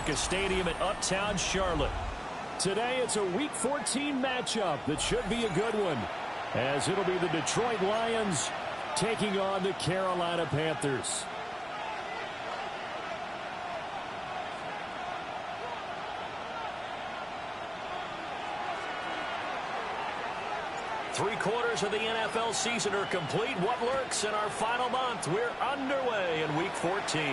America Stadium in Uptown Charlotte. Today it's a Week 14 matchup that should be a good one, as it'll be the Detroit Lions taking on the Carolina Panthers. Three-quarters of the NFL season are complete. What lurks in our final month? We're underway in Week 14.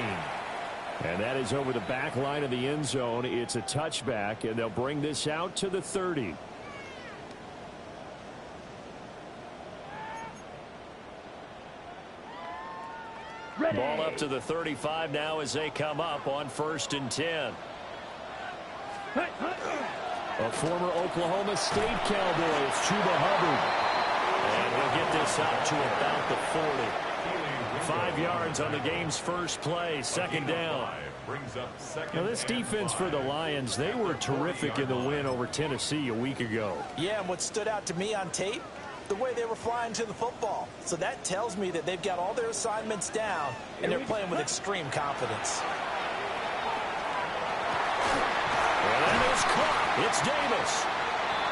And that is over the back line of the end zone. It's a touchback, and they'll bring this out to the 30. Ready. Ball up to the 35 now as they come up on 1st and 10. A former Oklahoma State Cowboy, it's Chuba Hubbard. And he'll get this out to about the 40. 5 yards on the game's first play, 2nd down. Now this defense for the Lions, they were terrific in the win over Tennessee a week ago. Yeah, and what stood out to me on tape, the way they were flying to the football. So that tells me that they've got all their assignments down, and they're playing with extreme confidence. And it's caught. It's Davis.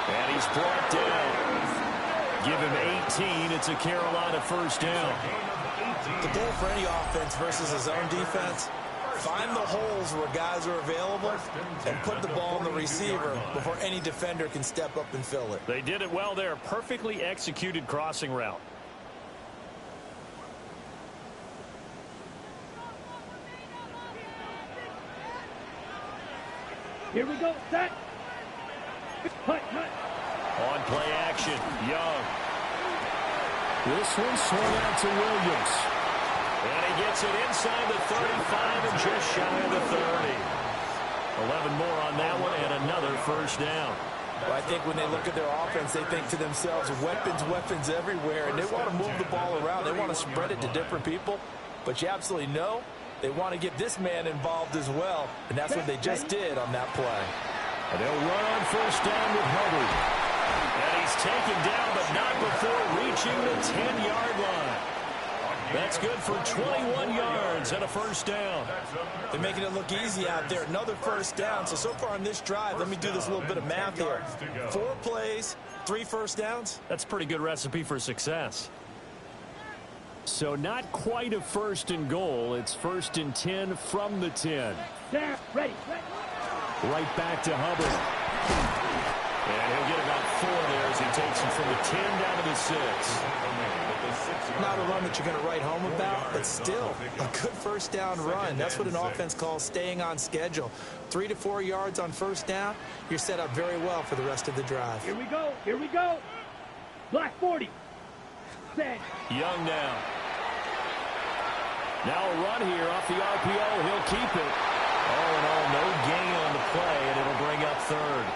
And he's brought down. Give him 18. It's a Carolina first down. The goal for any offense versus his own defense, find the holes where guys are available and put the ball in the receiver before any defender can step up and fill it. They did it well there. Perfectly executed crossing route. Here we go, set. On play action, Young. This one swung out to Williams. And he gets it inside the 35 and just shy of the 30. 11 more on that one and another first down. Well, I think when they look at their offense, they think to themselves, weapons, weapons everywhere, and they want to move the ball around. They want to spread it to different people, but you absolutely know they want to get this man involved as well, and that's what they just did on that play. And they'll run on first down with Hubbard. And he's taken down, but not before reaching the 10-yard line. That's good for 21 yards and a first down. They're making it look easy out there. Another first down. So far on this drive, let me do this little bit of math here. 4 plays, 3 first downs. That's a pretty good recipe for success. So not quite a 1st and goal. It's 1st and 10 from the 10. There, ready. Right back to Hubbard. And he'll get about 4 there as he takes him from the 10 down to the 6. Not a run that you're going to write home about, but still a good first down run. That's what an offense calls staying on schedule. 3 to 4 yards on first down, you're set up very well for the rest of the drive. Here we go. Here we go. Black 40. Set. Young now. Now a run here off the RPO. He'll keep it. All in all, no gain on the play, and it'll bring up 3rd.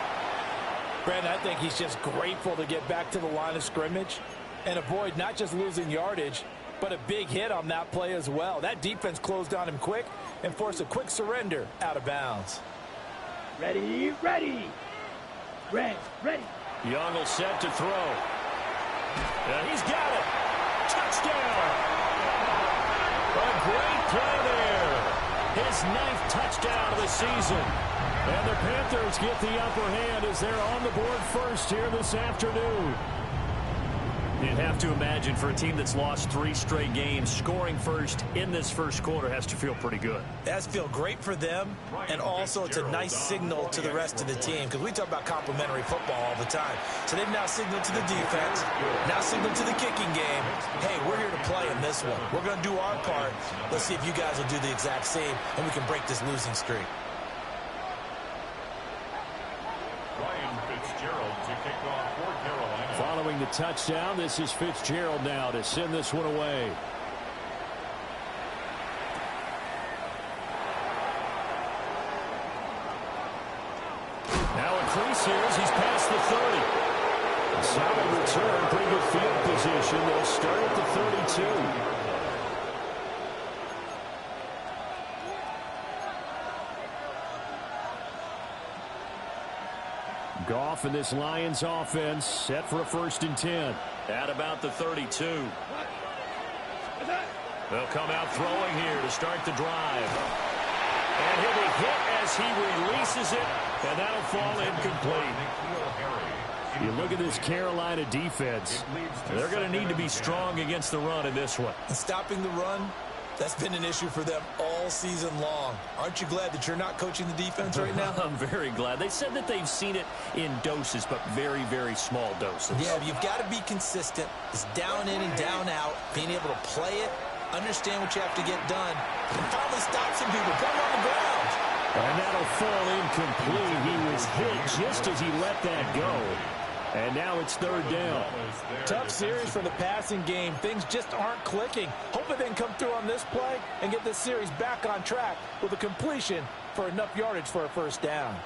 Brandon, I think he's just grateful to get back to the line of scrimmage and avoid not just losing yardage, but a big hit on that play as well. That defense closed on him quick and forced a quick surrender out of bounds. Ready. Young will set to throw. And he's got it. Touchdown. A great play there. His 9th touchdown of the season. And the Panthers get the upper hand as they're on the board first here this afternoon. You'd have to imagine for a team that's lost 3 straight games, scoring first in this first quarter has to feel pretty good. It has to feel great for them, and also it's a nice signal to the rest of the team, because we talk about complimentary football all the time. So they've now signaled to the defense, now signaled to the kicking game, hey, we're here to play in this one. We're going to do our part. Let's see if you guys will do the exact same, and we can break this losing streak. Following the touchdown, this is Fitzgerald now to send this one away. Now a crease here as he's past the 30. A solid return, pretty good field position. They'll start at the 32. Goff and this Lions offense set for a 1st and 10. At about the 32. They'll come out throwing here to start the drive. And he'll be hit as he releases it, and that'll fall incomplete. You look at this Carolina defense. They're going to need to be strong against the run in this one. And stopping the run, that's been an issue for them all season long. Aren't you glad that you're not coaching the defense right now? I'm very glad. They said that they've seen it in doses, but very, very small doses. Yeah, you've got to be consistent. It's down in and down out, being able to play it, understand what you have to get done, and finally stop some people, put them on the ground. And that'll fall incomplete. He was hit just as he let that go. And now it's third down. Tough series for the passing game. Things just aren't clicking. Hoping they can come through on this play and get this series back on track with a completion for enough yardage for a first down.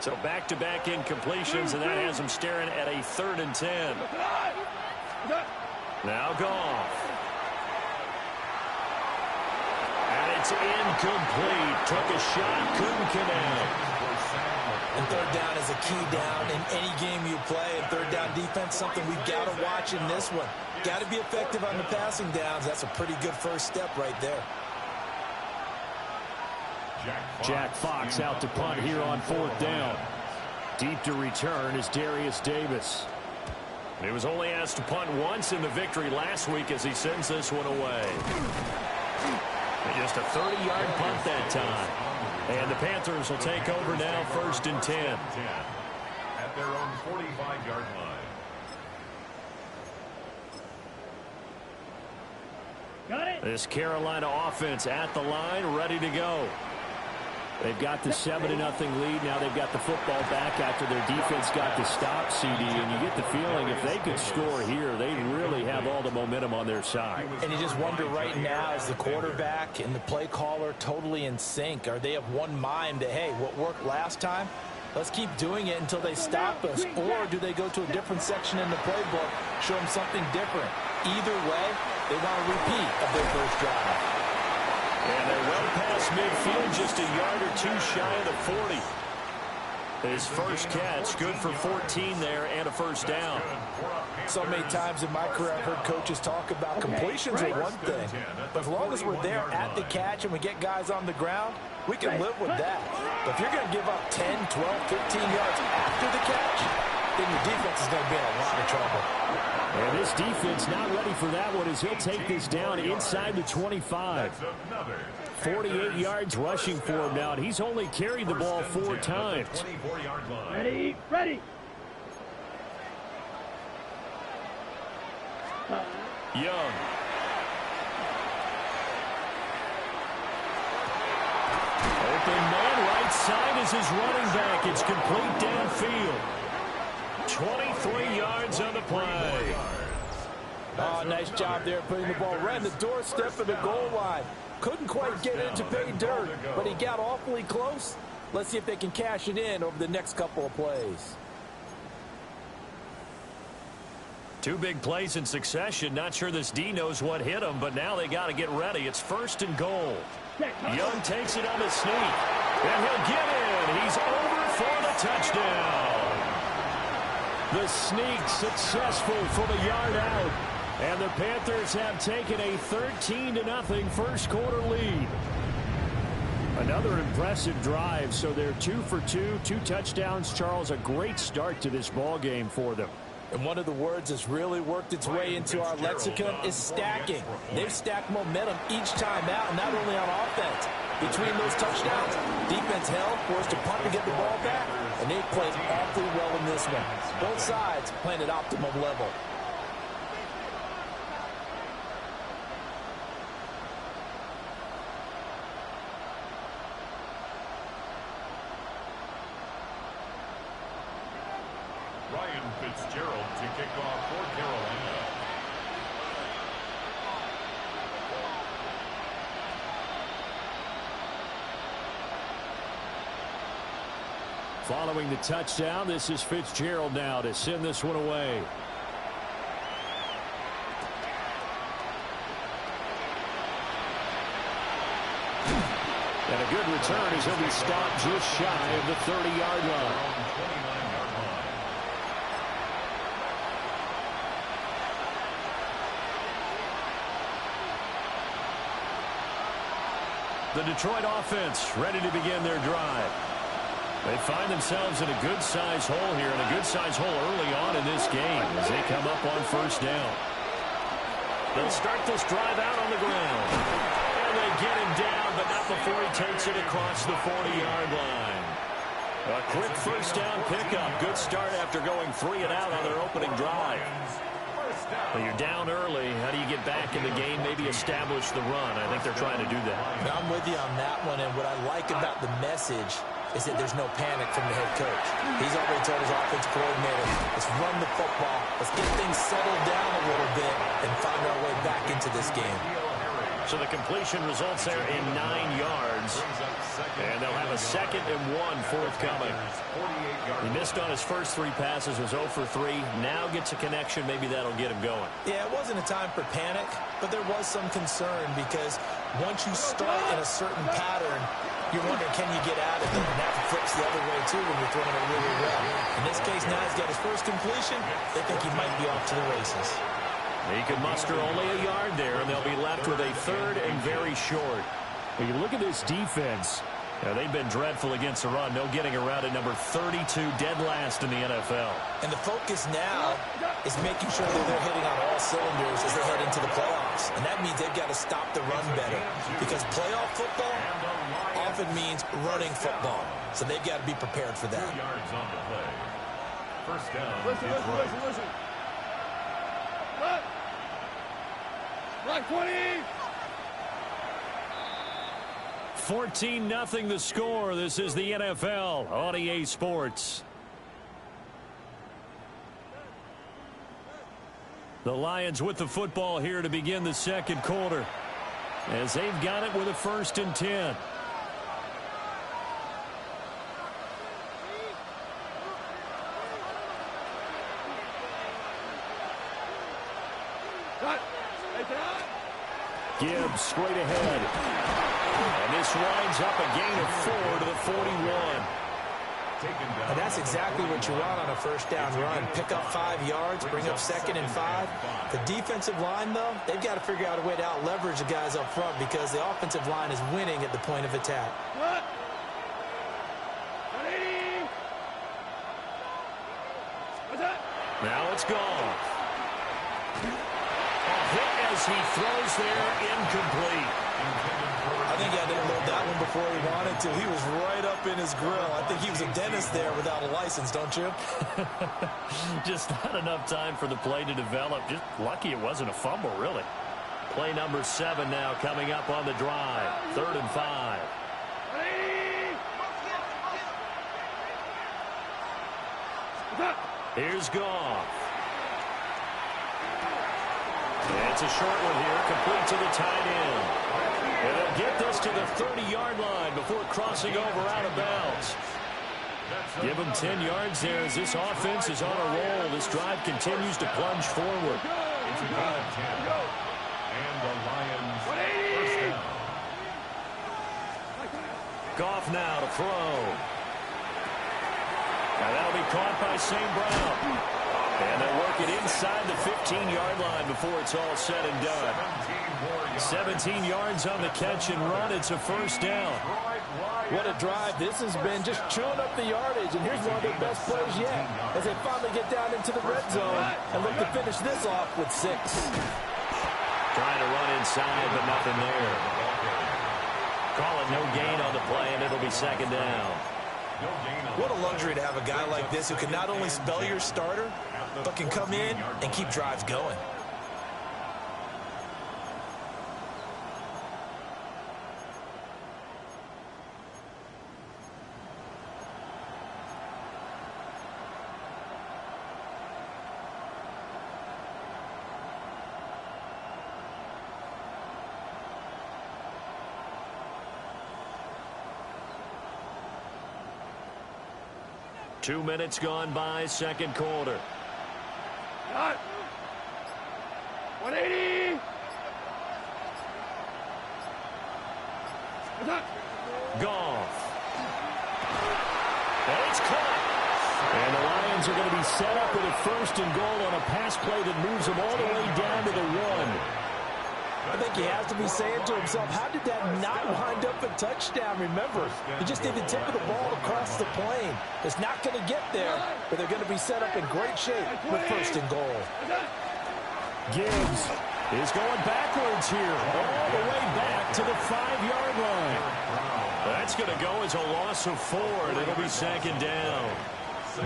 So back-to-back incompletions, and that has them staring at a 3rd and 10. Now Goff. And it's incomplete. Took a shot, couldn't connect. And third down is a key down in any game you play. And third down defense, something we've got to watch in this one. Got to be effective on the passing downs. That's a pretty good first step right there. Jack Fox out to punt here on 4th down. Deep to return is Darius Davis. He was only asked to punt once in the victory last week as he sends this one away. And just a 30-yard punt that time. And the Panthers will take over now, 1st and 10. At their own 45-yard line. Got it. This Carolina offense at the line, ready to go. They've got the 7-0 lead. Now they've got the football back after their defense got the stop, CD. And you get the feeling if they could score here, they really have all the momentum on their side. And you just wonder right now, is the quarterback and the play caller totally in sync? Are they of one mind that, hey, what worked last time, let's keep doing it until they stop us? Or do they go to a different section in the playbook, show them something different? Either way, they want a repeat of their first drive. And they're well past midfield, just a yard or two shy of the 40. His first catch, good for 14 there and a first down. So many times in my career, I've heard coaches talk about completions are one thing. But as long as we're there at the catch and we get guys on the ground, we can live with that. But if you're going to give up 10, 12, 15 yards after the catch, then your defense is going to be in a lot of trouble. And this defense not ready for that one as he'll take this down inside the 25. 48 yards rushing for him now. And he's only carried the ball 4 times. Ready, ready. Young. Open man, right side is his running back. It's complete downfield. 23 yards on the play. Oh, nice job there putting the ball right in the doorstep of the goal line. Couldn't quite get it to pay dirt, but he got awfully close. Let's see if they can cash it in over the next couple of plays. 2 big plays in succession. Not sure this D knows what hit him, but now they got to get ready. It's 1st and goal. Young takes it on the sneak, and he'll get in. He's over for the touchdown. The sneak successful from a yard out. And the Panthers have taken a 13-0 first quarter lead. Another impressive drive, so they're 2 for 2, 2 touchdowns. Charles, a great start to this ball game for them. And one of the words that's really worked its way into our lexicon is stacking. They've stacked momentum each time out, not only on offense. Between those touchdowns, defense held, forced to punt to get the ball back, and they've played awfully well in this one. Both sides playing at optimum level. Ryan Fitzgerald to kick off for Carolina. Following the touchdown, this is Fitzgerald now to send this one away. And a good return as he'll be stopped just shy of the 30-yard line. The Detroit offense ready to begin their drive. They find themselves in a good-sized hole here, and a good-sized hole early on in this game as they come up on first down. They'll start this drive out on the ground. And they get him down, but not before he takes it across the 40-yard line. A quick first down pickup. Good start after going 3 and out on their opening drive. Well, you're down early. How do you get back in the game? Maybe establish the run. I think they're trying to do that. Now, I'm with you on that one, and what I like about the message is that there's no panic from the head coach. He's already told his offensive coordinator, let's run the football, let's get things settled down a little bit and find our way back into this game. So the completion results there in 9 yards. And they'll have a 2nd and 1 forthcoming. He missed on his first 3 passes, was 0 for 3. Now gets a connection. Maybe that'll get him going. Yeah, it wasn't a time for panic, but there was some concern because once you start in a certain pattern, you're wondering, can you get out of it? And that flips the other way, too, when you're throwing it really well. In this case, now he's got his first completion. They think he might be off to the races. He can muster only a yard there, and they'll be left with a 3rd and very short. When you look at this defense, they've been dreadful against the run. No getting around at number 32, dead last in the NFL. And the focus now is making sure that they're hitting on all cylinders as they head into the playoffs. And that means they've got to stop the run better. Because playoff football often means running football. So they've got to be prepared for that. 2 yards on the play. First down. Listen. Block 20. 14-0 the score. This is the NFL on EA Sports. The Lions with the football here to begin the second quarter, as they've got it with a 1st and 10. Gibbs straight ahead. And this winds up a gain of 4 to the 41. And that's exactly what you want on a first down run. Pick up 5 yards, bring up 2nd and 5. The defensive line, though, they've got to figure out a way to out-leverage the guys up front because the offensive line is winning at the point of attack. Now it's gone. As he throws there, incomplete. I think he had to unload that one before he wanted to. He was right up in his grill. I think he was a dentist there without a license, don't you? Just not enough time for the play to develop. Just lucky it wasn't a fumble, really. Play number 7 now coming up on the drive. 3rd and 5. Here's Goff. It's a short one here, complete to the tight end. And they'll get this to the 30-yard line before crossing over out of bounds. Give them 10 yards there as this offense is on a roll. This drive continues to plunge forward. It's a gain of 10. And the Lions first down. Goff now to throw. And that'll be caught by St. Brown. And they'll work it inside the 15-yard line before it's all said and done. 17 yards on the catch and run. It's a first down. What a drive. This has been just chewing up the yardage. And here's one of their best plays yet as they finally get down into the red zone and look to finish this off with 6. Trying to run inside, but nothing there. Call it no gain on the play, and it'll be 2nd down. What a luxury to have a guy like this who can not only spell your starter, but can come in and keep drives going. Two minutes gone by, second quarter. 180. Goff. And it's caught. And the Lions are going to be set up with a 1st and goal on a pass play that moves them all the way down to the 1. I think he has to be saying to himself, how did that not wind up a touchdown? Remember, he just did the tip of the ball across the plane. It's not going to get there, but they're going to be set up in great shape with 1st and goal. Gibbs is going backwards here, all the way back to the 5-yard line. That's going to go as a loss of 4, and it'll be 2nd down.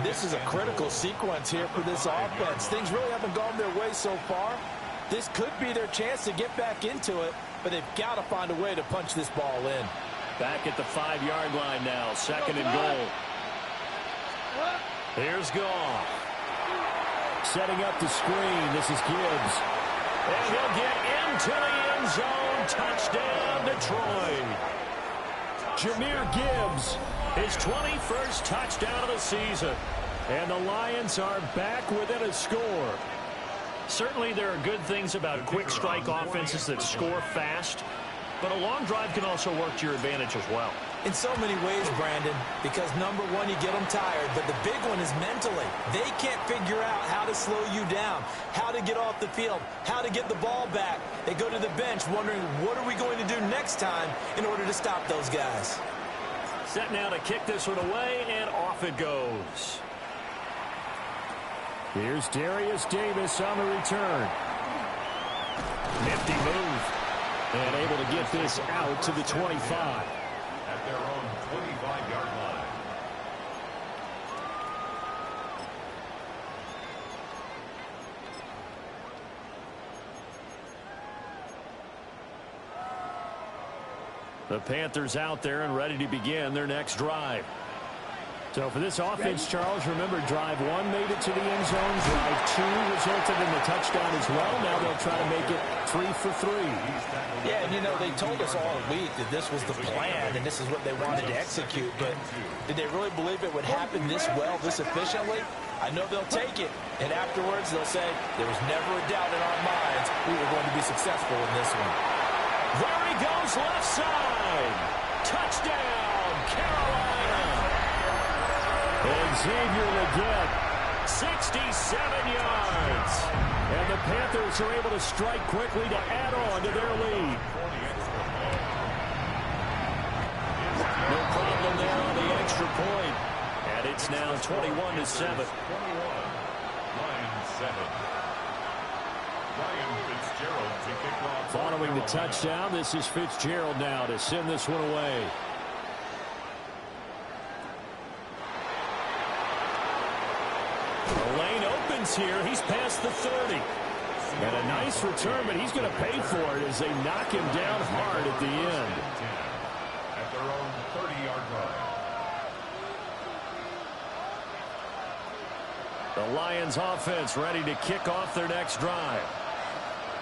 This is a critical sequence here for this offense. Things really haven't gone their way so far. This could be their chance to get back into it, but they've got to find a way to punch this ball in. Back at the 5-yard line now, 2nd and goal. Here's Goff. Setting up the screen. This is Gibbs. And he'll get into the end zone. Touchdown, Detroit. Jahmyr Gibbs, his 21st touchdown of the season. And the Lions are back within a score. Certainly there are good things about quick strike offenses that score fast, but a long drive can also work to your advantage as well. In so many ways, Brandon, because number one, you get them tired, but the big one is mentally. They can't figure out how to slow you down, how to get off the field, how to get the ball back. They go to the bench wondering, what are we going to do next time in order to stop those guys? Set now to kick this one away, and off it goes. Here's Darius Davis on the return. Nifty move. And able to get this out to the 25. At their own 25-yard line. The Panthers out there and ready to begin their next drive. So for this offense, Charles, remember drive 1 made it to the end zone. Drive 2 resulted in the touchdown as well. Now they'll try to make it 3 for 3. Yeah, and you know, they told us all week that this was the plan and this is what they wanted to execute. But did they really believe it would happen this well, this efficiently? I know they'll take it. And afterwards, they'll say, there was never a doubt in our minds we were going to be successful in this one. There he goes, left side. Touchdown, Carolina. Xavier Legette, 67 yards. And the Panthers are able to strike quickly to add on to their lead. No problem there on the extra point. And it's now 21-7. 21, Lions 7. Ryan Fitzgerald to kick off. Following the touchdown, this is Fitzgerald now to send this one away. The lane opens here. He's past the 30. And a nice return, but he's going to pay for it as they knock him down hard at the end. At their own 30-yard line. The Lions offense ready to kick off their next drive.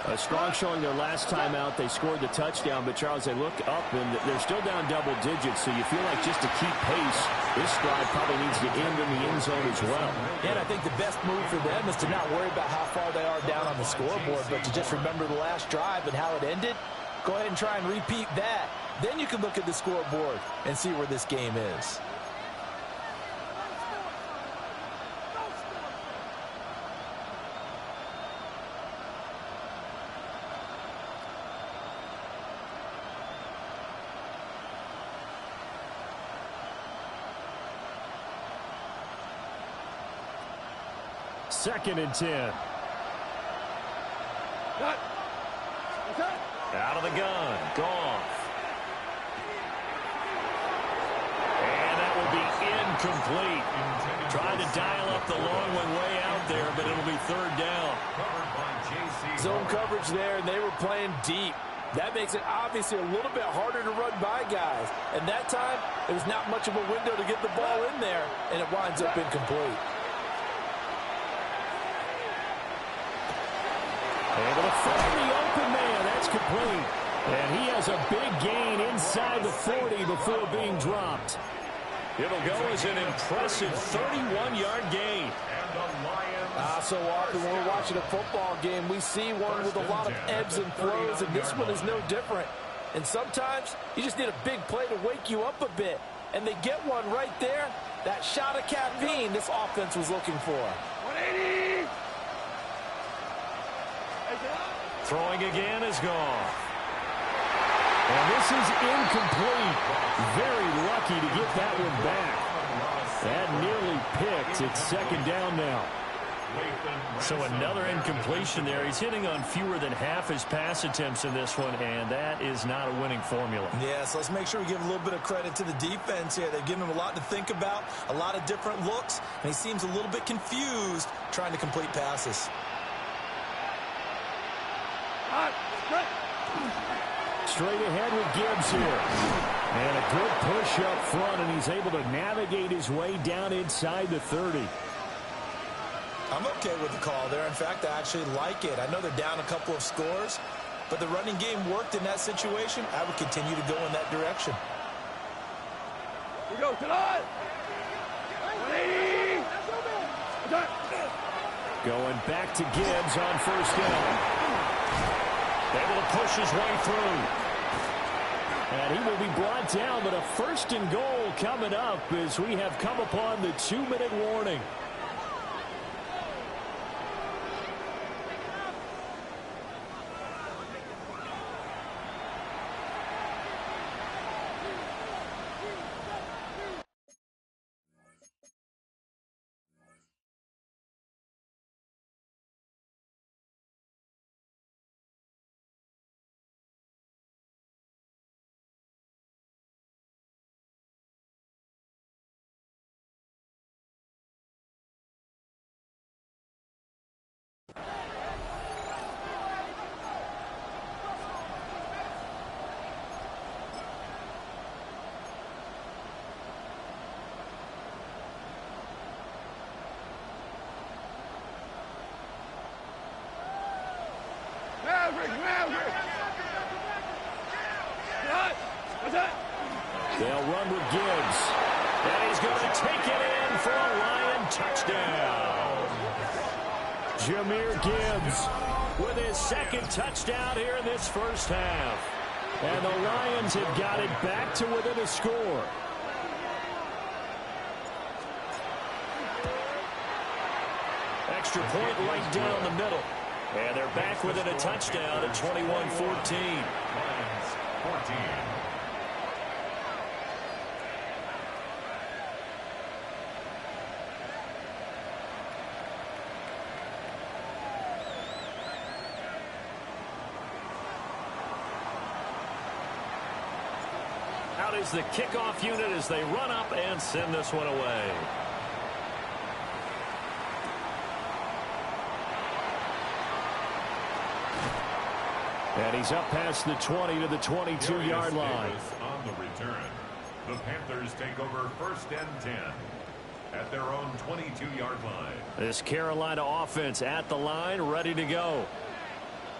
A strong showing their last time out. They scored the touchdown, but Charles, they look up and they're still down double digits, so you feel like just to keep pace, this drive probably needs to end in the end zone as well. And I think the best move for them is to not worry about how far they are down on the scoreboard, but to just remember the last drive and how it ended. Go ahead and try and repeat that. Then you can look at the scoreboard and see where this game is. Second and 10. Out of the gun. Goff. And that will be incomplete. Trying to dial up the long one way out there, but it'll be 3rd down. Zone coverage there, and they were playing deep. That makes it obviously a little bit harder to run by guys. And that time, there was not much of a window to get the ball in there, and it winds up incomplete. Able to find the open man. That's complete. And he has a big gain inside the 40 before being dropped. It'll go as an impressive 31-yard gain. So often when we're watching a football game, we see one with a lot of ebbs and flows, and this one is no different. And sometimes you just need a big play to wake you up a bit. And they get one right there. That shot of caffeine this offense was looking for. 180! Throwing again is gone. And this is incomplete. Very lucky to get that one back. That nearly picked. It's second down now. So another incompletion there. He's hitting on fewer than half his pass attempts in this one, and that is not a winning formula. Yeah, so let's make sure we give a little bit of credit to the defense here. They've given him a lot to think about, a lot of different looks, and he seems a little bit confused trying to complete passes. Straight ahead with Gibbs here. And a good push up front, and he's able to navigate his way down inside the 30. I'm okay with the call there. In fact, I actually like it. I know they're down a couple of scores, but the running game worked in that situation. I would continue to go in that direction. Here we go, tonight. Going back to Gibbs on first down. Able to push his way through. And he will be brought down, but a first and goal coming up as we have come upon the 2-minute warning. They'll run with Gibbs. And he's going to take it in for a Lion touchdown. Jahmyr Gibbs With his second touchdown here in this first half. And the Lions have got it back to within a score. Extra point right down the middle. And they're back within a touchdown at 21-14. Lions 14. Out is the kickoff unit as they run up and send this one away. And he's up past the 20 to the 22-yard line. On the return, the Panthers take over first and 10 at their own 22-yard line. This Carolina offense at the line, ready to go.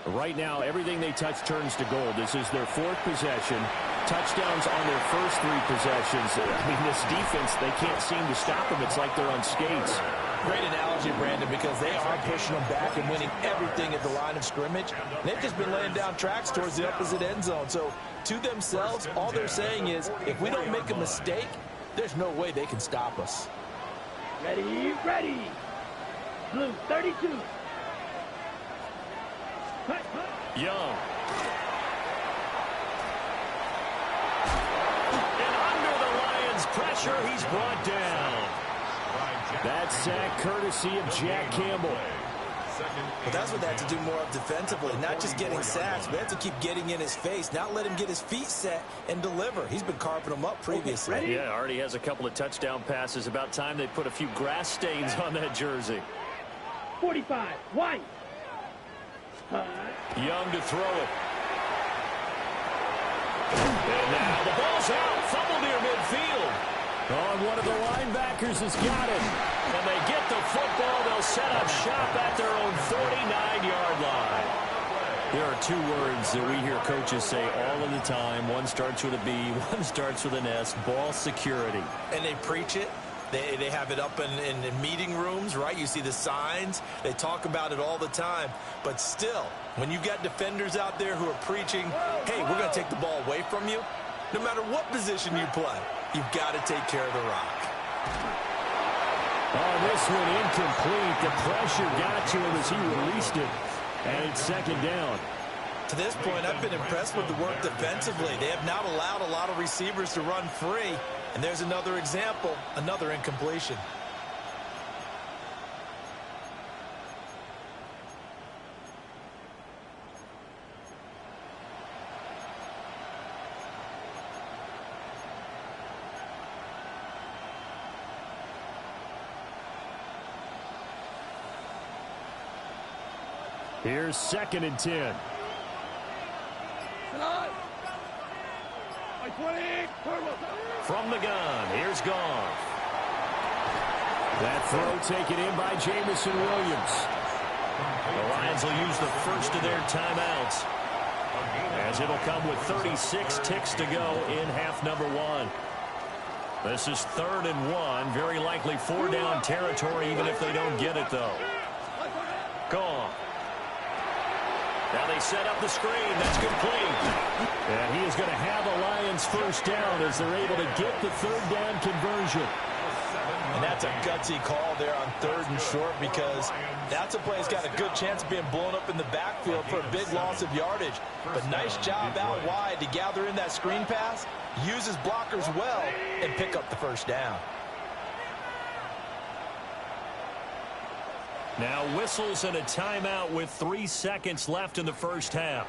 Right now, everything they touch turns to gold. This is their fourth possession. Touchdowns on their first three possessions. I mean, this defense, they can't seem to stop them. It's like they're on skates. Great analogy, Brandon, because they are pushing them back and winning everything at the line of scrimmage. They've just been laying down tracks towards the opposite end zone. So to themselves, all they're saying is, if we don't make a mistake, there's no way they can stop us. Ready, ready. Blue 32. Young. And under the Lions' pressure, he's brought down. That sack courtesy of Jack Campbell. But that's what they have to do more of defensively, not just getting sacks, but they have to keep getting in his face, not let him get his feet set and deliver. He's been carving them up previously. Okay, Yeah, already has a couple of touchdown passes. About time they put a few grass stains on that jersey. 45, White. Young to throw it. And now the ball's out. Fumble near midfield. Oh, one of the linebackers has got it. And they get the football. They'll set up shop at their own 49-yard line. There are two words that we hear coaches say all of the time. One starts with a B, one starts with an S. Ball security. And they preach it. They have it up in meeting rooms, right? You see the signs. They talk about it all the time. But still, when you've got defenders out there who are preaching, hey, we're going to take the ball away from you, no matter what position you play, you've got to take care of the rock. Oh, this one incomplete. The pressure got to him as he released it. And it's second down. To this point, I've been impressed with the work defensively. They have not allowed a lot of receivers to run free. And there's another example, another incompletion. Here's second and 10. From the gun, here's Goff. That throw taken in by Jamison Williams. The Lions will use the first of their timeouts, as it'll come with 36 ticks to go in half number one. This is 3rd and 1, very likely 4-down territory, even if they don't get it, though. Goff. Now they set up the screen. That's complete. And he is going to have a Lions first down as they're able to get the 3rd down conversion. And that's a gutsy call there on 3rd and short, because that's a play that's got a good chance of being blown up in the backfield for a big loss of yardage. But nice job out wide to gather in that screen pass, use his blockers well, and pick up the first down. Now whistles and a timeout with 3 seconds left in the first half.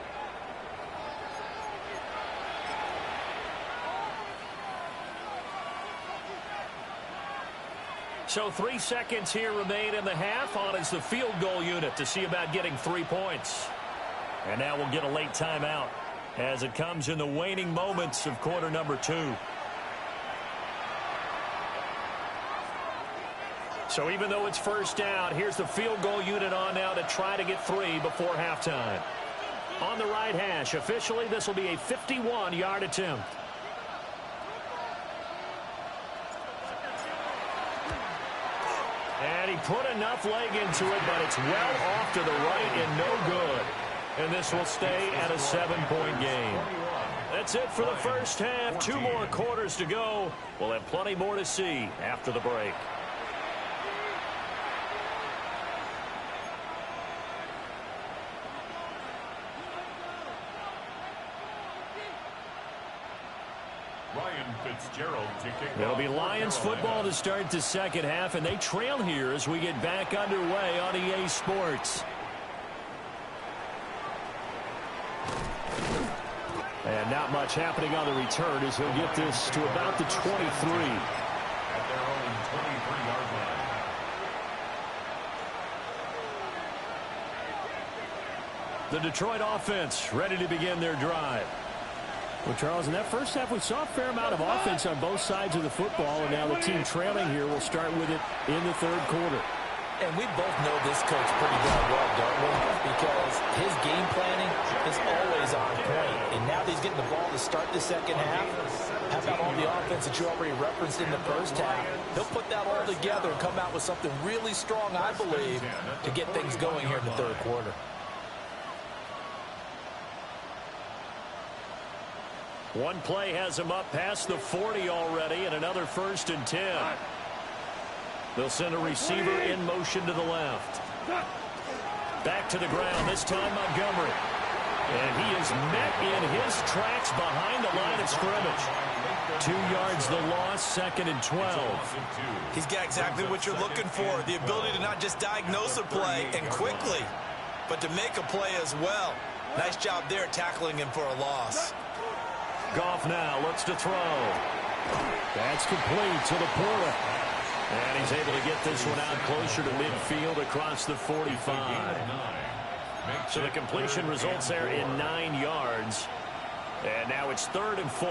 So 3 seconds here remain in the half. On is the field goal unit to see about getting 3 points. And now we'll get a late timeout as it comes in the waning moments of quarter number 2. So even though it's first down, here's the field goal unit on now to try to get 3 before halftime. On the right hash, officially this will be a 51-yard attempt. And he put enough leg into it, but it's well off to the right and no good. And this will stay at a 7-point game. That's it for the first half. 2 more quarters to go. We'll have plenty more to see after the break. It'll be Lions football to start the second half, and they trail here as we get back underway on EA Sports. And not much happening on the return as he'll get this to about the 23. At their own 23-yard line. The Detroit offense ready to begin their drive. Well, Charles, in that first half, we saw a fair amount of offense on both sides of the football, and now the team trailing here will start with it in the third quarter. And we both know this coach pretty well, don't we? Because his game planning is always on point. And now that he's getting the ball to start the second half, how about all the offense that you already referenced in the first half? He'll put that all together and come out with something really strong, I believe, to get things going here in the third quarter. One play has him up past the 40 already, and another 1st and 10. They'll send a receiver in motion to the left. Back to the ground, this time Montgomery. And he is met in his tracks behind the line of scrimmage. 2 yards the loss, 2nd and 12. He's got exactly what you're looking for, the ability to not just diagnose a play and quickly, but to make a play as well. Nice job there tackling him for a loss. Goff now looks to throw. That's complete to the Porter. And he's able to get this one out closer to midfield across the 45. So the completion results there in 9 yards. And now it's 3rd and 4.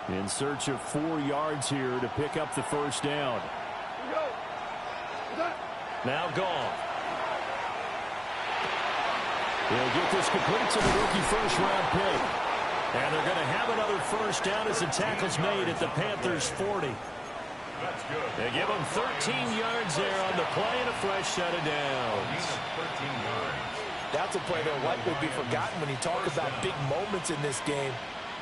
In search of 4 yards here to pick up the first down. Now Goff. He'll get this complete to the rookie first-round pick. And they're going to have another first down as the tackle's made at the Panthers' 40. That's good. They give him 13 yards there on the play and a fresh set of downs. 13 yards. That's a play that likely will be forgotten when you talk about big moments in this game.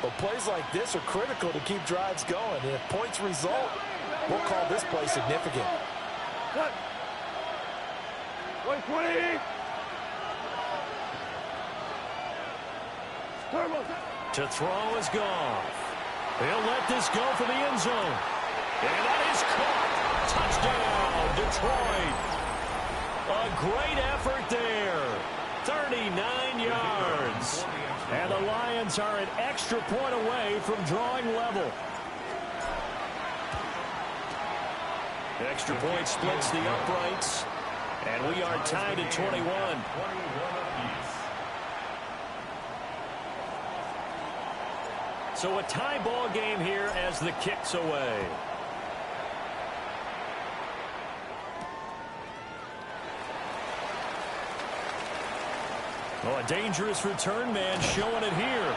But plays like this are critical to keep drives going. And if points result, we'll call this play significant. 120. To throw is Goff. He'll let this go for the end zone. And that is caught. Touchdown, Detroit. A great effort there. 39 yards. And the Lions are an extra point away from drawing level. Extra point splits the uprights. And we are tied at 21. So a tie ball game here as the kick's away. Oh, a dangerous return man showing it here.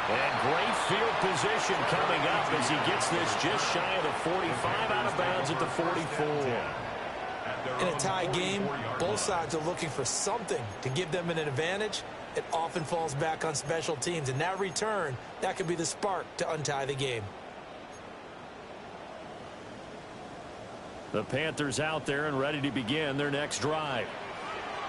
And great field position coming up as he gets this just shy of the 45, out of bounds at the 44. In a tie game, both sides are looking for something to give them an advantage. It often falls back on special teams. And that return, that could be the spark to untie the game. The Panthers out there and ready to begin their next drive.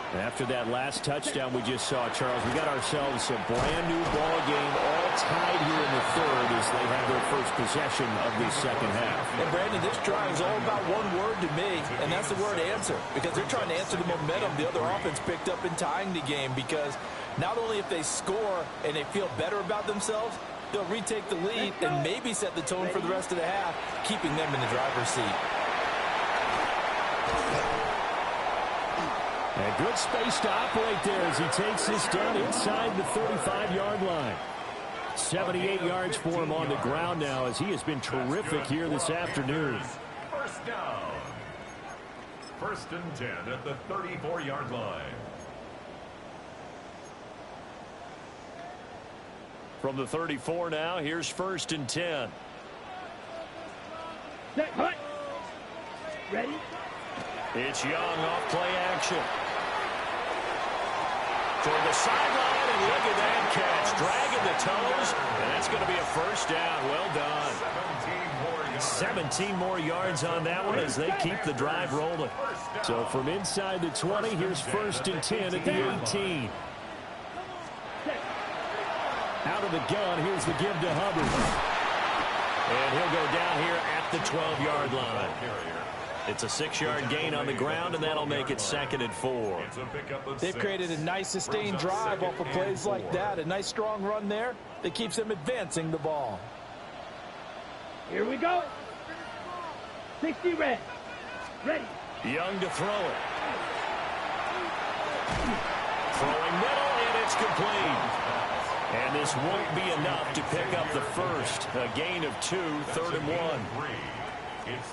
After that last touchdown we just saw, Charles, we got ourselves a brand-new ball game, all tied here in the third as they have their first possession of this second half. And, Brandon, this drive is all about one word to me, and that's the word answer, because they're trying to answer the momentum the other offense picked up in tying the game, because not only if they score and they feel better about themselves, they'll retake the lead and maybe set the tone for the rest of the half, keeping them in the driver's seat. And good space to operate there as he takes this down inside the 35-yard line. 78 yards for him on the ground now as he has been terrific here this afternoon. First down. 1st and 10 at the 34-yard line. From the 34 now, here's 1st and 10. Set, hut. Ready? It's Young off play action. Toward the sideline, and look at that catch. Dragging the toes, and that's going to be a first down. Well done. 17 more yards on that one as they keep the drive rolling. So from inside the 20, here's 1st and 10 at the 18. Out of the gun, here's the give to Hubbard. And he'll go down here at the 12-yard line. It's a 6-yard gain on the ground, and that'll make it 2nd and 4. They've created a nice sustained drive off of plays like that. A nice strong run there that keeps them advancing the ball. Here we go. 60 red. Ready. Young to throw it. Throwing middle, and it's complete. And this won't be enough to pick up the first. A gain of 2, 3rd and 1.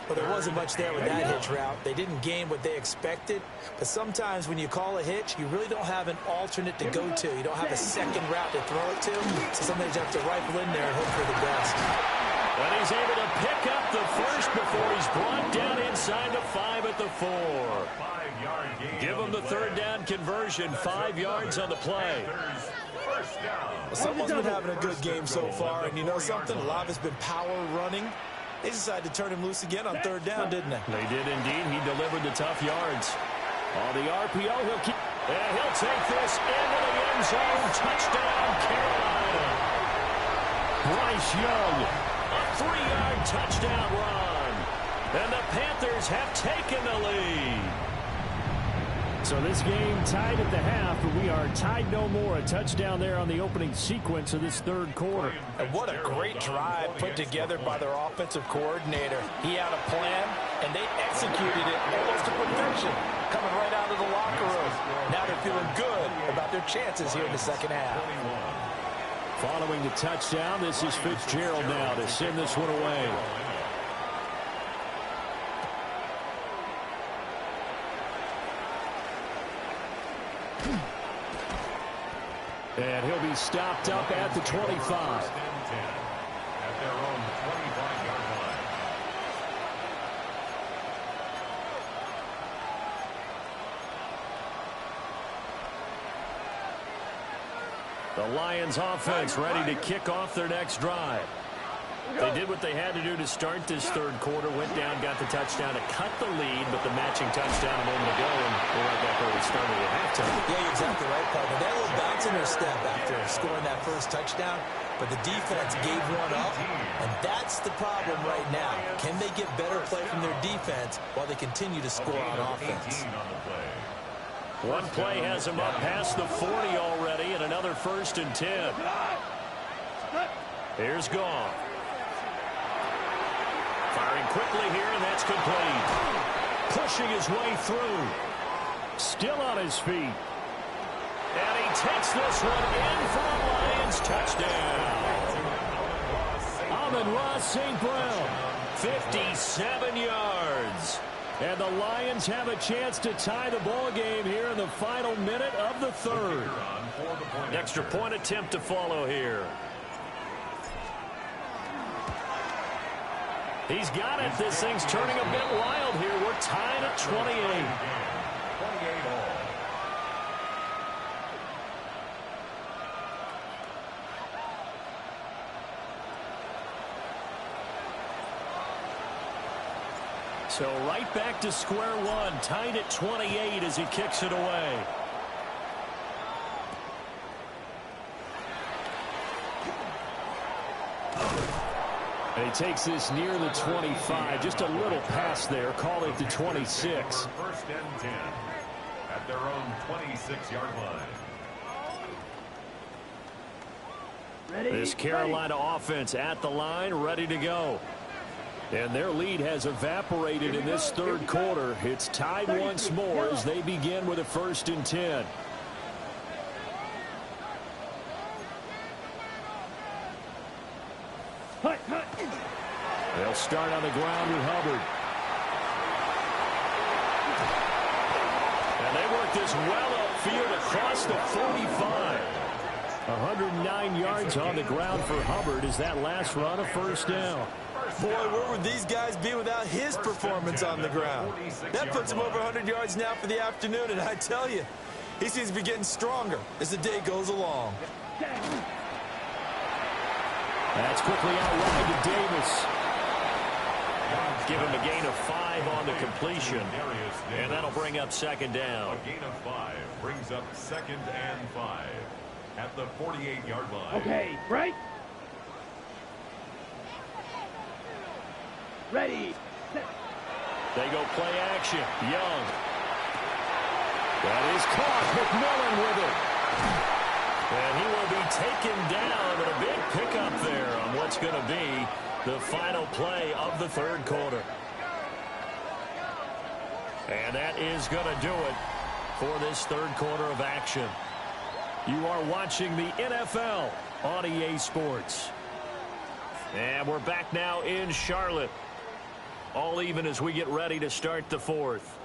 Well, there wasn't much there with that hitch route. They didn't gain what they expected. But sometimes when you call a hitch, you really don't have an alternate to go to. You don't have a second route to throw it to. So sometimes you have to rifle in there and hope for the best. And he's able to pick up the first before he's brought down inside the 5 at the 4. Give him the 3rd down conversion. 5 yards on the play. Well, someone's been having a good game so far. And you know something? A lot has been power running. They decided to turn him loose again on 3rd down, didn't they? They did indeed. He delivered the tough yards. On the RPO, he'll keep... And he'll take this into the end zone. Touchdown, Carolina. Bryce Young, a 3-yard touchdown run. And the Panthers have taken the lead. So this game tied at the half, but we are tied no more. A touchdown there on the opening sequence of this 3rd quarter. And what a great drive put together by their offensive coordinator. He had a plan, and they executed it almost to perfection, coming right out of the locker room. Now they're feeling good about their chances here in the second half. Following the touchdown, this is Fitzgerald now to send this one away. And he'll be stopped up at the 25. At their own 25-yard line. The Lions offense ready to kick off their next drive. They did what they had to do to start this third quarter, went down, got the touchdown to cut the lead, but the matching touchdown a moment ago, and we're right back where we started at halftime. Yeah, you're exactly right, partner. They had a little bounce in their step after scoring that first touchdown, but the defense gave one up, and that's the problem right now. Can they get better play from their defense while they continue to score on offense? One play has them up past the 40 already, and another 1st and 10. Here's Goff. Firing quickly here, and that's complete. Pushing his way through. Still on his feet. And he takes this one in for a Lions touchdown. Amon-Ra St. Brown, 57 yards. And the Lions have a chance to tie the ball game here in the final minute of the third. Extra point attempt to follow here. He's got it. This thing's turning a bit wild here. We're tied at 28. 28 all. So right back to square one, tied at 28 as he kicks it away. And he takes this near the 25. Just a little pass there. Call it the 26. 1st and 10 at their own 26-yard line. This Carolina offense at the line, ready to go. And their lead has evaporated in this third quarter. It's tied once more as they begin with a 1st and 10. They'll start on the ground with Hubbard. And they work this well upfield across the 45. 109 yards on the ground for Hubbard as that last run a 1st down. Boy, where would these guys be without his performance on the ground? That puts him over 100 yards now for the afternoon, and I tell you, he seems to be getting stronger as the day goes along. That's quickly out wide to Davis. Give him a gain of 5 on the completion, and that'll bring up 2nd down. A gain of 5 brings up 2nd and 5 at the 48-yard line. Okay, right? Ready. They go play action. Young. That is caught. McMillan with it. And he will be taken down, but a big pickup there on what's going to be the final play of the third quarter. And that is going to do it for this third quarter of action. You are watching the NFL on EA Sports. And we're back now in Charlotte. All even as we get ready to start the fourth.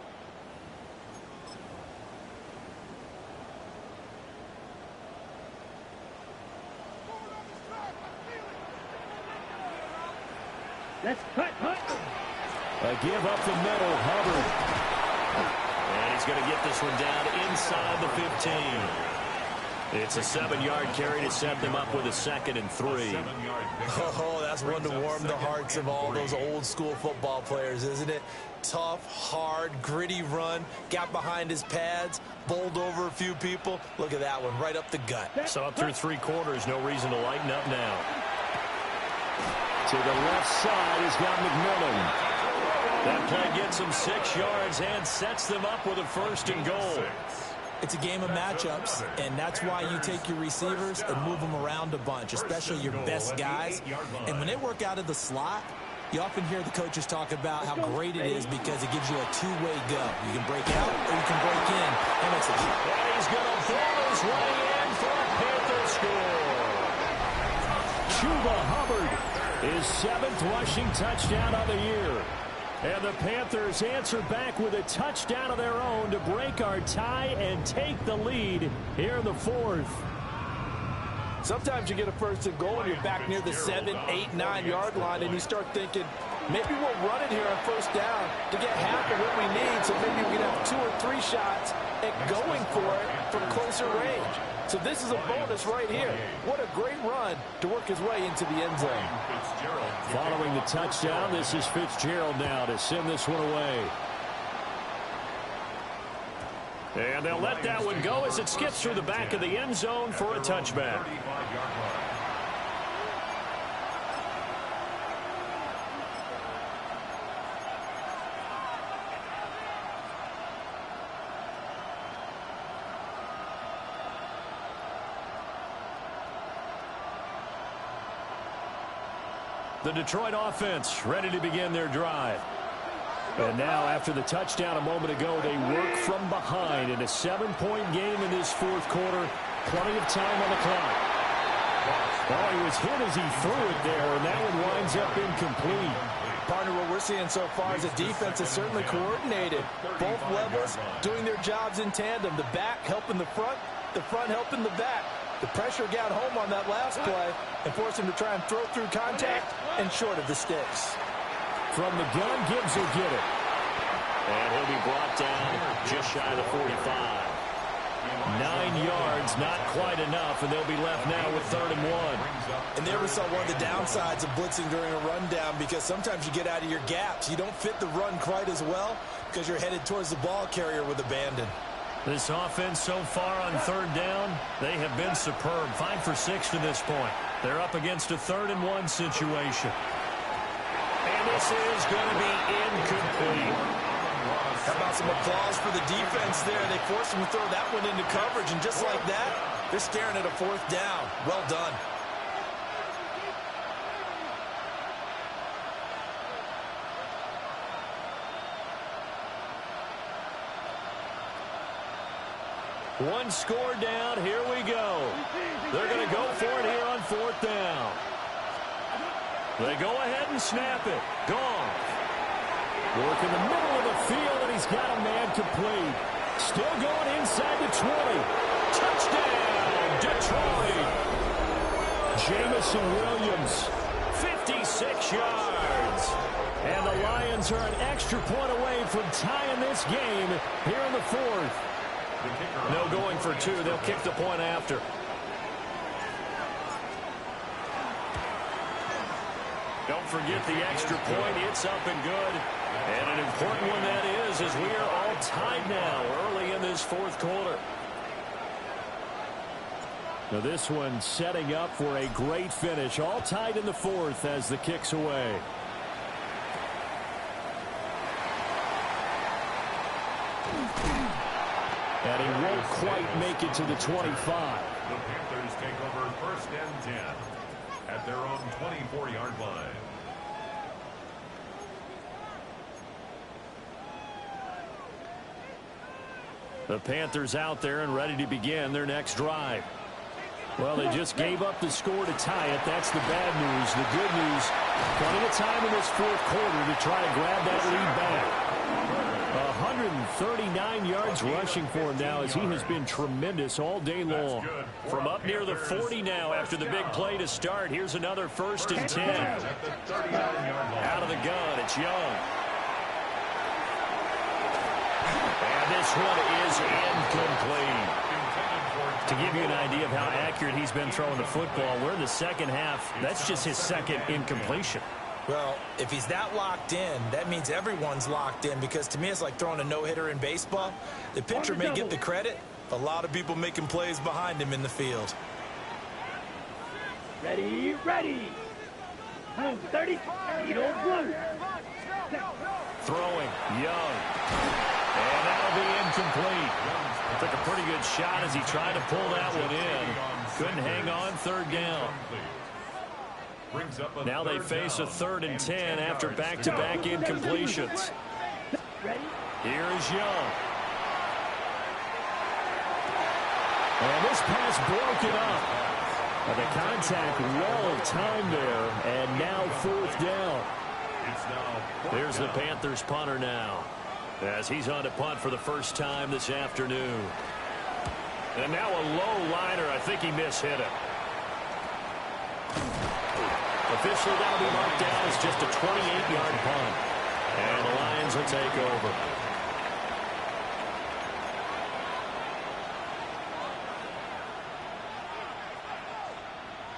Let's cut. A give up the middle, Hubbard. And he's going to get this one down inside the 15. It's a 7-yard carry to set them up with a 2nd and 3. Oh, that's one to warm the hearts of all those old school football players, isn't it? Tough, hard, gritty run, got behind his pads, bowled over a few people. Look at that one, right up the gut. So up through 3 quarters, no reason to lighten up now. To the left side, he's got McMillan. That play gets him 6 yards and sets them up with a 1st and goal. It's a game of matchups, and that's why you take your receivers and move them around a bunch, especially your best guys. And when they work out of the slot, you often hear the coaches talk about how great it is because it gives you a two-way go. You can break out or you can break in. And he's going to ball his way in for a Panther score. Chuba Hubbard, his 7th rushing touchdown of the year. And the Panthers answer back with a touchdown of their own to break our tie and take the lead here in the fourth. Sometimes you get a 1st and goal and you're back near the 7, 8, 9 yard line and you start thinking, maybe we'll run it here on 1st down to get half of what we need, so maybe we can have 2 or 3 shots at going for it from closer range. So this is a bonus right here. What a great run to work his way into the end zone. Following the touchdown, this is Fitzgerald now to send this one away. And they'll let that one go as it skips through the back of the end zone for a touchback. The Detroit offense ready to begin their drive. And now, after the touchdown a moment ago, they work from behind in a 7-point game in this fourth quarter. Plenty of time on the clock. Oh, he was hit as he threw it there, and that one winds up incomplete. Partner, what we're seeing so far is the defense is certainly coordinated. Both levels doing their jobs in tandem. The back helping the front helping the back. The pressure got home on that last play and forced him to try and throw through contact and short of the sticks. From the gun, Gibbs will get it. And he'll be brought down just shy of the 45. 9 yards, not quite enough, and they'll be left now with 3rd and 1. And there we saw one of the downsides of blitzing during a rundown, because sometimes you get out of your gaps. You don't fit the run quite as well because you're headed towards the ball carrier with abandon. This offense so far on 3rd down, they have been superb. 5 for 6 to this point. They're up against a 3rd and 1 situation. And this is going to be incomplete. How about some applause for the defense there? They forced him to throw that one into coverage, and just like that, they're staring at a 4th down. Well done. One score down. Here we go. They're going to go for it here on 4th down. They go ahead and snap it. Gone. Work in the middle of the field, and he's got a man complete. Still going inside the 20. Touchdown, Detroit. Jamison Williams, 56 yards. And the Lions are an extra point away from tying this game here in the 4th. No going for 2. They'll kick the point after. Don't forget the extra point. It's up and good. And an important one that is, as we are all tied now early in this 4th quarter. Now this one setting up for a great finish. All tied in the 4th as the kick's away. And he won't quite make it to the 25. The Panthers take over 1st and 10 at their own 24-yard line. The Panthers out there and ready to begin their next drive. Well, they just gave up the score to tie it. That's the bad news. The good news, plenty of time in this 4th quarter to try to grab that lead back. 139 yards rushing for him now, as he has been tremendous all day long. From up near the 40 now after the big play to start. Here's another 1st and 10. Out of the gun, it's Young. And this one is incomplete. To give you an idea of how accurate he's been throwing the football, we're in the 2nd half. That's just his 2nd incompletion. Well, if he's that locked in, that means everyone's locked in, because to me it's like throwing a no-hitter in baseball. The pitcher may get the credit, a lot of people making plays behind him in the field. Ready, ready. 30, blue. Throwing, Young. And that'll be incomplete. Took a pretty good shot as he tried to pull that one in. Couldn't hang on 3rd down. Now they face a 3rd and 10 after back-to-back incompletions. Here's Young. And this pass broken up. And the contact well timed there. And now 4th down. There's the Panthers punter now, as he's on to punt for the first time this afternoon. And now a low liner. I think he mishit it. Officially, that'll be marked down as just a 28-yard punt. And the Lions will take over.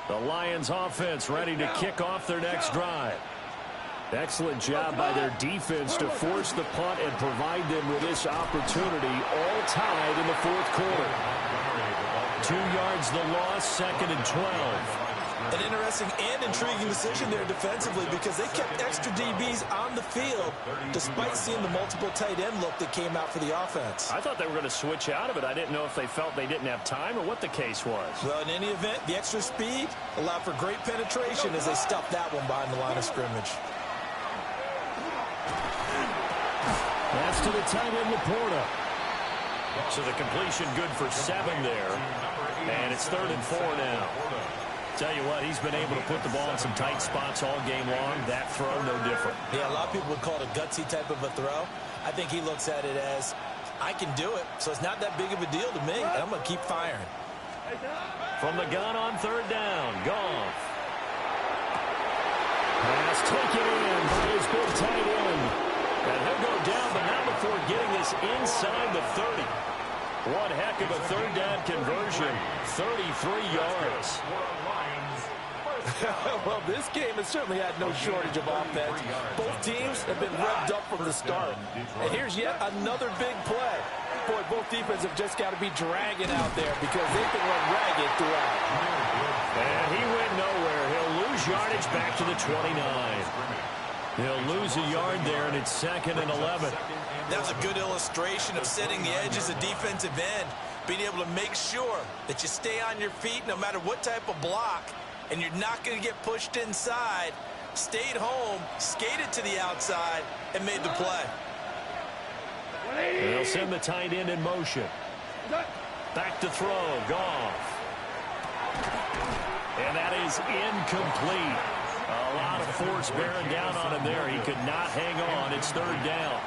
The Lions offense ready to kick off their next drive. Excellent job by their defense to force the punt and provide them with this opportunity, all tied in the fourth quarter. 2 yards the loss, 2nd and 12. An interesting and intriguing decision there defensively because they kept extra DBs on the field despite seeing the multiple tight end look that came out for the offense. I thought they were going to switch out of it. I didn't know if they felt they didn't have time or what the case was. Well, in any event, the extra speed allowed for great penetration as they stuffed that one behind the line of scrimmage. That's to the tight end, Laporta. So the completion good for 7 there. And it's 3rd and 4 now. Tell you what, he's been able to put the ball in some tight spots all game long. That throw, no different. Yeah, a lot of people would call it a gutsy type of a throw. I think he looks at it as, I can do it, so it's not that big of a deal to me. I'm going to keep firing. From the gun on 3rd down, Goff. Pass taken in by his big tight end. And he'll go down, but not before getting this inside the 30. One heck of a 3rd down conversion, 33 yards. Well, this game has certainly had no shortage of offense. Both teams have been revved up from the start. And here's yet another big play. Boy, both defenses have just got to be dragging out there because they've been run ragged throughout. And he went nowhere. He'll lose yardage back to the 29. He'll lose a yard there, and it's 2nd and 11. That was a good illustration of setting the edges of defensive end, being able to make sure that you stay on your feet no matter what type of block, and you're not going to get pushed inside. Stayed home, skated to the outside, and made the play. They'll send the tight end in motion. Back to throw, Goff. And that is incomplete. A lot of force bearing down on him there. He could not hang on. It's 3rd down.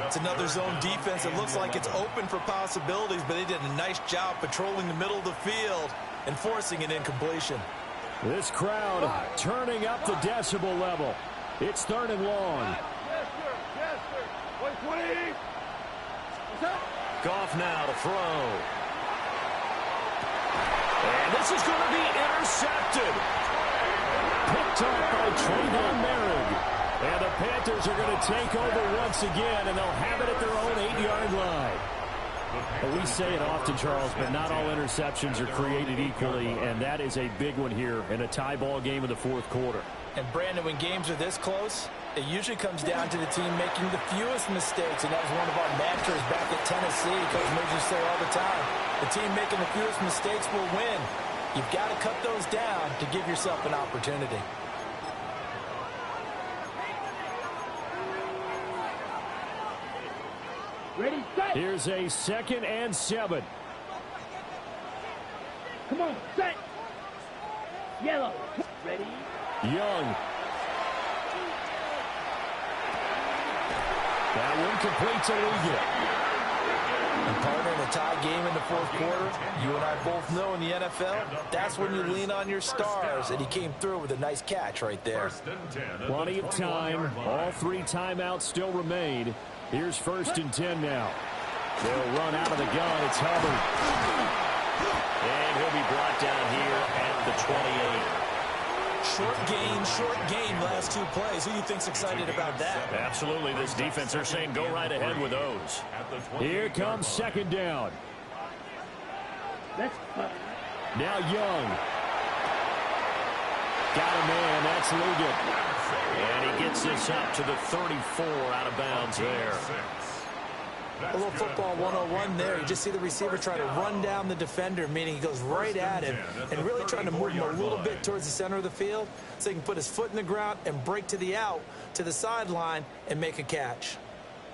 It's another zone defense. It looks like it's open for possibilities, but they did a nice job patrolling the middle of the field and forcing an incompletion. This crowd turning up the decibel level. It's 3rd and long. Goff now to throw. And this is going to be intercepted. Picked up by Trayvon Merrick. And the Panthers are going to take over once again, and they'll have it at their own 8-yard line. Well, we say it often, Charles, but not all interceptions are created equally, and that is a big one here in a tie ball game in the fourth quarter. And, Brandon, when games are this close, it usually comes down to the team making the fewest mistakes, and that was one of our mantras back at Tennessee. Coach Major say all the time, the team making the fewest mistakes will win. You've got to cut those down to give yourself an opportunity. Ready, set. Here's a 2nd and 7. Come on, set. Yellow. Ready. Young. That one completes a lead. And partner, in a tie game in the fourth quarter, you and I both know in the NFL, that's when you lean on your stars, and he came through with a nice catch right there. Plenty of time. All 3 timeouts still remain. Here's 1st and 10 now. They'll run out of the gun. It's Hubbard. And he'll be brought down here at the 28. Short gain, last 2 plays. Who do you think's excited about that? Absolutely. This defense, they're saying go right ahead with those. Here comes 2nd down. Let's Now Young. Got a man. That's Ligon. And he gets this up to the 34 out of bounds there. A little football 101 there. You just see the receiver try to run down the defender, meaning he goes right at him and really trying to move him a little bit towards the center of the field so he can put his foot in the ground and break to the out, to the sideline, and make a catch.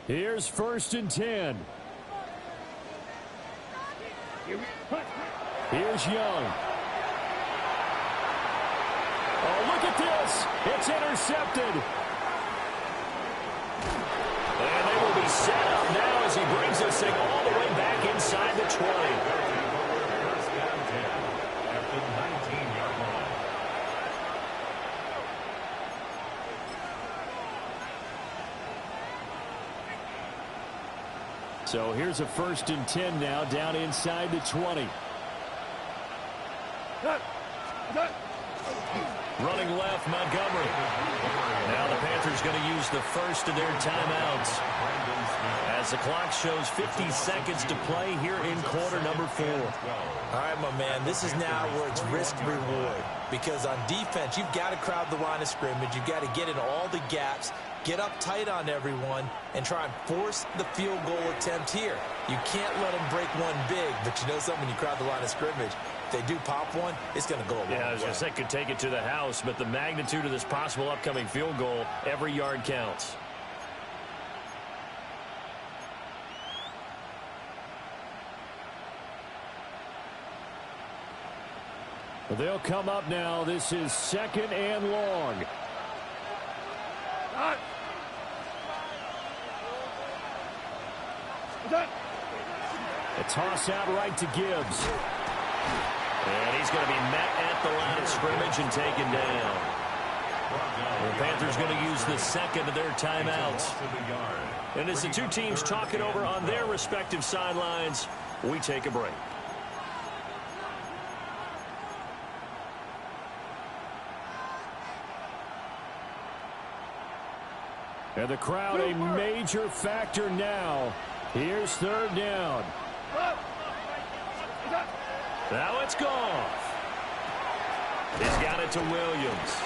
Here's 1st and 10. Here's Young. Oh, look at this. It's intercepted. And they will be set up now as he brings this thing all the way back inside the 20. First down 10 at the 19-yard line. So here's a 1st and 10 now down inside the 20. Running left, Montgomery. Now the Panthers going to use the first of their timeouts as the clock shows 50 seconds to play here in quarter number 4. All right, my man, this is now where it's risk-reward, because on defense, you've got to crowd the line of scrimmage. You've got to get in all the gaps, get up tight on everyone, and try and force the field goal attempt here. You can't let them break one big, but you know something, when you crowd the line of scrimmage, if they do pop one, it's going to go a long way. Yeah, I was going to say, could take it to the house, but the magnitude of this possible upcoming field goal, every yard counts. They'll come up now. This is 2nd and long. A toss out right to Gibbs. And he's going to be met at the line of scrimmage and taken down. The Panthers going to use the second of their timeouts. And as the two teams talk it over on their respective sidelines, we take a break. And the crowd a major factor now. Here's 3rd down. Now it's Goff. He's got it to Williams.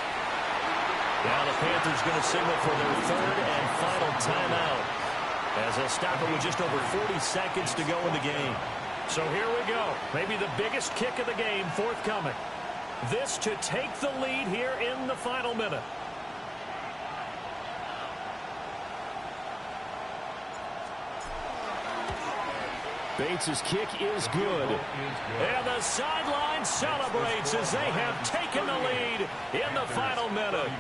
Now the Panthers going to signal for their 3rd and final timeout as they'll stop it with just over 40 seconds to go in the game. So here we go. Maybe the biggest kick of the game forthcoming. This to take the lead here in the final minute. Bates' kick is good. And the sideline celebrates as they have taken the lead in the final minute.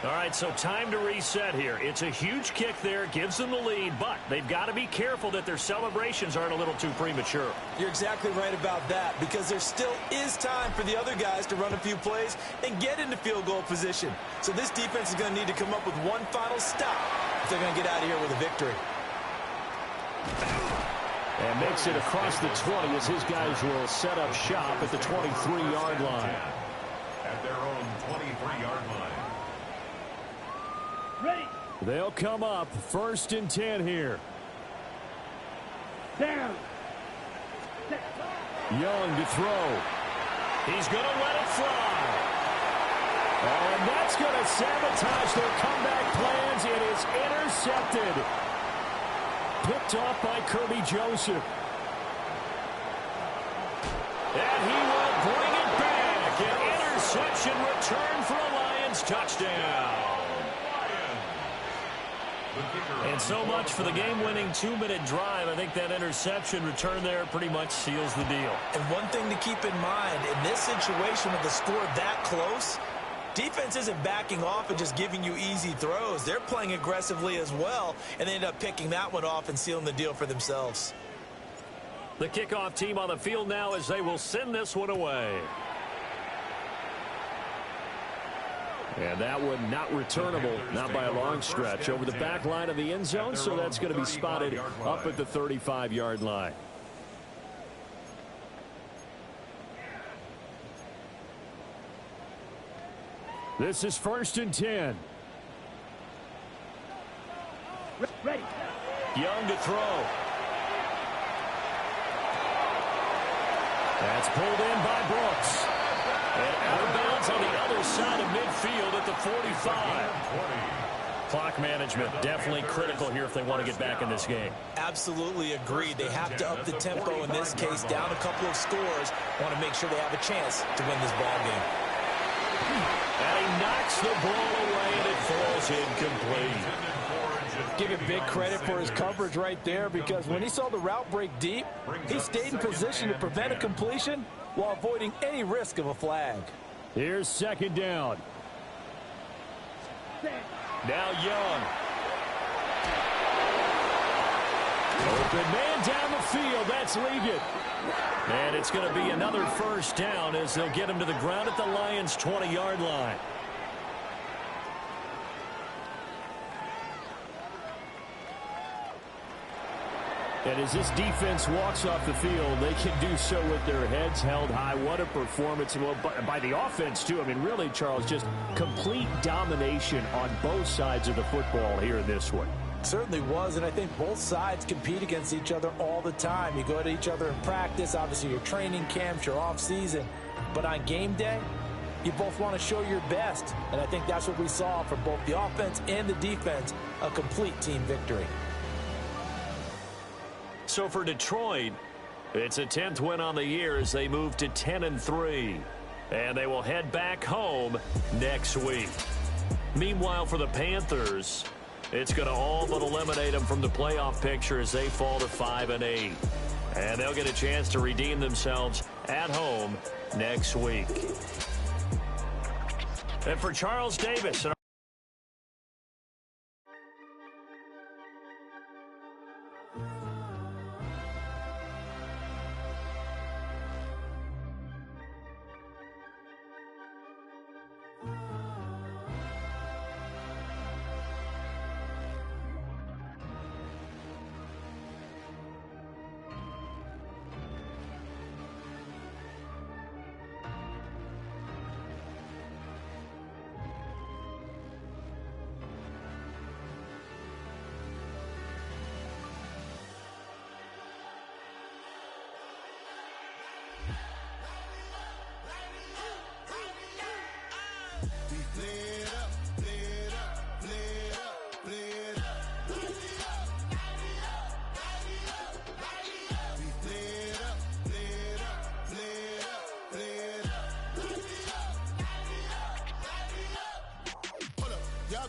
All right, so time to reset here. It's a huge kick there, gives them the lead, but they've got to be careful that their celebrations aren't a little too premature. You're exactly right about that, because there still is time for the other guys to run a few plays and get into field goal position. So this defense is going to need to come up with one final stop if they're going to get out of here with a victory. And makes it across the 20 as his guys will set up shop at the 23-yard line. At their own 23-yard line. Ready. They'll come up 1st and 10 here. Down. Young to throw. He's going to let it fly. Oh, and that's going to sabotage their comeback plans. It is intercepted. Picked off by Kirby Joseph. And he will bring it back. An interception return for a Lions touchdown. And so much for the game-winning 2-minute drive. I think that interception return there pretty much seals the deal. And one thing to keep in mind, in this situation with the score that close, defense isn't backing off and just giving you easy throws. They're playing aggressively as well, and they end up picking that one off and sealing the deal for themselves. The kickoff team on the field now as they will send this one away. And that one not returnable, not by a long stretch, over the back line of the end zone, so that's going to be spotted up at the 35-yard line. This is 1st and 10. Ready. Young to throw. That's pulled in by Brooks. And out of bounds on the other side of midfield at the 45. Clock management definitely critical here if they want to get back in this game. Absolutely agreed. They have to up the tempo in this case, down a couple of scores. Want to make sure they have a chance to win this ball game. And he knocks the ball away, and it falls incomplete. Give him big credit for his coverage right there, because when he saw the route break deep, he stayed in position to prevent a completion while avoiding any risk of a flag. Here's 2nd down. Now Young. Open man down the field. That's Ligon. And it's going to be another 1st down as they'll get him to the ground at the Lions' 20-yard line. And as this defense walks off the field, they can do so with their heads held high. What a performance. Well, by the offense, too. I mean, really, Charles, just complete domination on both sides of the football here in this one. Certainly was, and I think both sides compete against each other all the time. You go to each other in practice, obviously your training camps, your off-season. But on game day, you both want to show your best. And I think that's what we saw from both the offense and the defense, a complete team victory. So for Detroit, it's a 10th win on the year as they move to 10-3. And they will head back home next week. Meanwhile, for the Panthers, it's going to all but eliminate them from the playoff picture as they fall to 5-8. And they'll get a chance to redeem themselves at home next week. And for Charles Davis,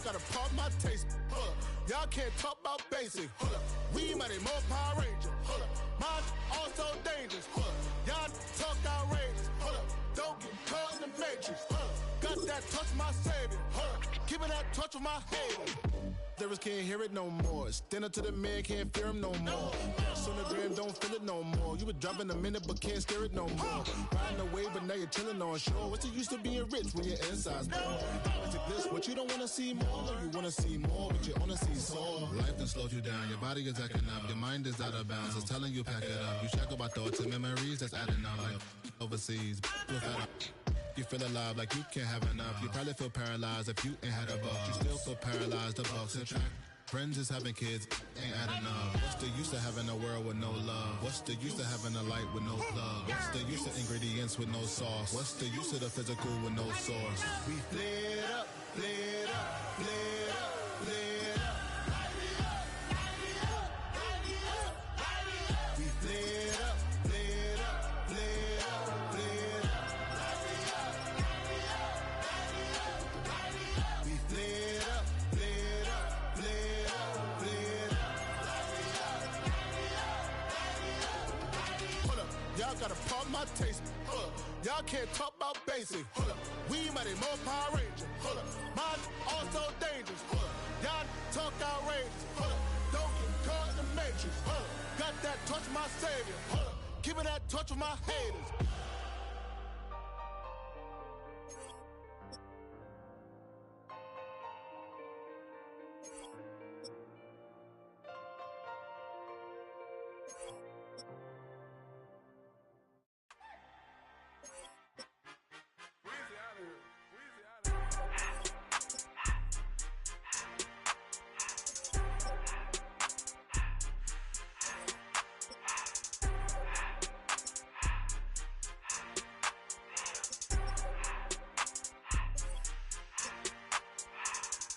gotta pop my taste. Y'all can't talk about basic. We mighty more Power Ranger. Mine also dangerous. Y'all talk outrageous. Don't get caught in the matrix. Got that touch my savior. Keeping that touch with my haters. Lyrics can't hear it no more. Stand up to the man, can't fear him no more. Sonogram don't feel it no more. You were driving a minute but can't steer it no more. Riding away but now you're chilling on shore. What's the use of being rich when your inside's poor? It's a bliss, what you don't wanna see more. You wanna see more, but you wanna see soul. Life done slowed you down, your body is acting up. Your mind is out of bounds, it's telling you pack it up. You check about thoughts and memories that's adding up. Like overseas, you feel alive like you can't have enough. You probably feel paralyzed if you ain't had a buck. You still feel paralyzed, the bucks attract. Friends is having kids, ain't adding up. What's the use of having a world with no love? What's the use of having a light with no plug? What's the use of ingredients with no sauce? What's the use of the physical with no source? We flared up, flared up, flared up, flared up. We flared up, flared up, flared up, flared up. We flared up, flared up, flared up, flared up. Hold up, y'all gotta pop my taste. Hold up, y'all can't talk about basic. Hold up, we mighty more Power Ranger. Hold up, mine also dangerous. Hold up, y'all talk outrageous. Hold up, don't get caught in the matrix. Hold up, got that touch my savior. Hold up, keeping that touch with my haters.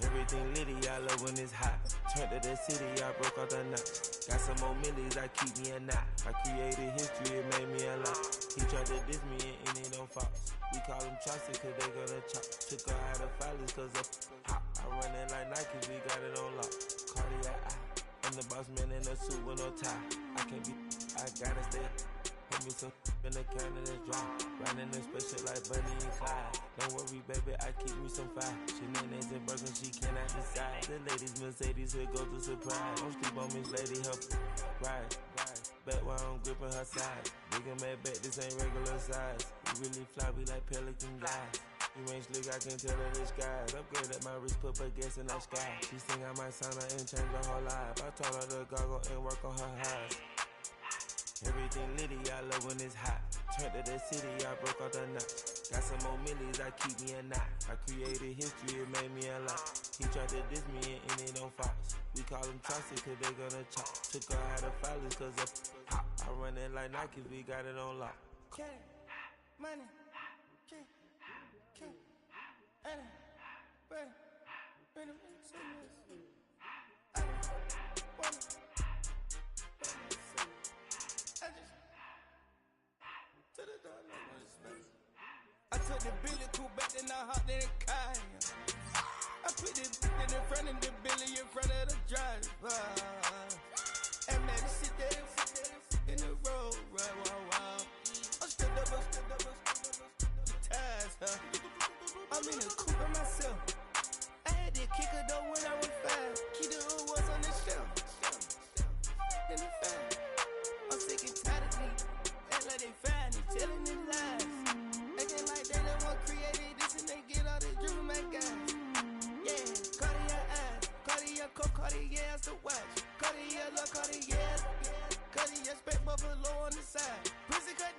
Everything litty, I love when it's hot. Turned to the city, I broke out the knot. Got some more millies, I keep me a knot. I created history, it made me a lot. He tried to diss me and it don't fall. We call them Chaucer cause they gonna chop. Took her out of filers cause of hot. I run it like Nike, we got it on lock. Cardiac eye. I'm the boss man in a suit with no tie. I can't be, I gotta stay. Put me some in the can of this dry. Riding in special like Bunny and Clyde. Don't worry, baby, I keep me some fire. Shenanigans and Birkin, she cannot decide. The ladies Mercedes, here go to surprise. Don't sleep on Miss Lady, help ride. Back while I'm gripping her side. Big and mad back, this ain't regular size. We really fly, we like Pelican guys. You ain't slick, I can tell her this guys. Upgrade at my wrist, put gas in the sky. She think I might sign her and change her whole life. I told her to goggle and work on her eyes. Everything litty, I love when it's hot. Turned to the city, I broke out the knot. Got some more millies, I keep me a knot. I created history, it made me a lot. He tried to diss me and it on Fox. We call them Chauncey cause they gonna chop. Took her out of filers cause of pop. I run it like Nike, we got it on lock. Cash, money, cash, money, ready, I took the Billy coupe back, then I hopped in the car. I put this in front of the Billy in front of the driver. And man, sit there in the road, right, wow. I'm still up, the ties, I'm in the coupe by myself. I had to kick her though when I was 5. Keep the old ones on the shelf. In the fan. I'm sick and tired of me. Act like they find it, telling the lies. Acting like they the one created this and they get all this driven my guys. Yeah, Cartier eyes, Cartier coat, Cartier the watch, Cartier look, Cartier, Cartier spec buffalo on the side. Pussy cut